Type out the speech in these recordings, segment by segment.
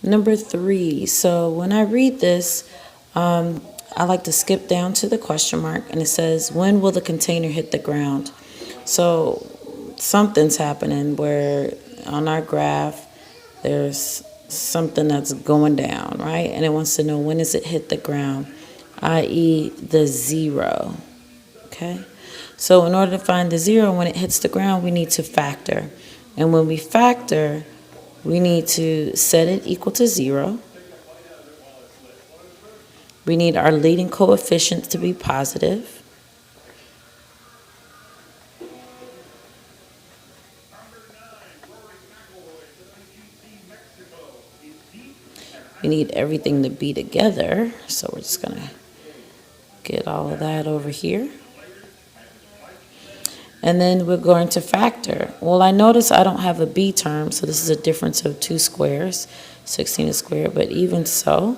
Number 3. So when I read this, I like to skip down to the question mark, and it says, when will the container hit the ground? So something's happening where on our graph there's something that's going down, right? And it wants to know, when does it hit the ground, i.e. the 0. Okay? So in order to find the 0 when it hits the ground, we need to factor. And when we factor, we need to set it equal to 0. We need our leading coefficient to be positive. We need everything to be together. So we're just going to get all of that over here. And then we're going to factor. Well, I notice I don't have a b term, so this is a difference of 2 squares. 16 is squared, but even so,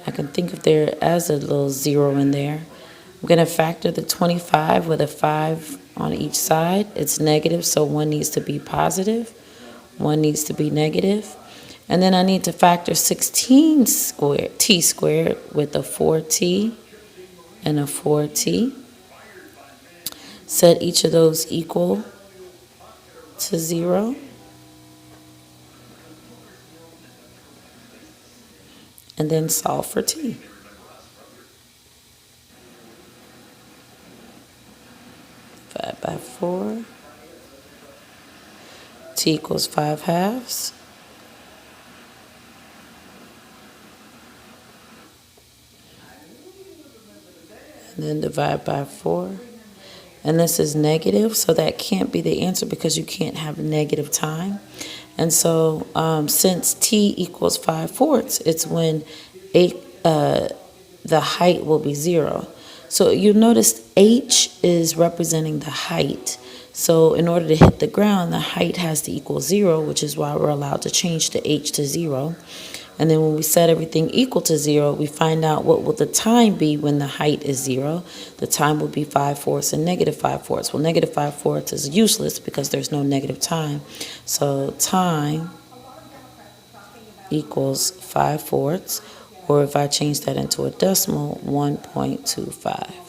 I can think of there as a little 0 in there. I'm going to factor the 25 with a 5 on each side. It's negative, so one needs to be positive. One needs to be negative. And then I need to factor 16 squared, t squared with a 4t and a 4t. Set each of those equal to 0. And then solve for t. Divide by 4. T equals 5/2. And then divide by 4. And this is negative, so that can't be the answer because you can't have negative time. And so since t equals 5/4, it's when the height will be 0. So you notice h is representing the height. So in order to hit the ground, the height has to equal 0, which is why we're allowed to change the h to 0. And then when we set everything equal to 0, we find out what will the time be when the height is 0. The time will be 5/4 and negative 5/4. Well, negative 5/4 is useless because there's no negative time. So time equals 5/4, or if I change that into a decimal, 1.25.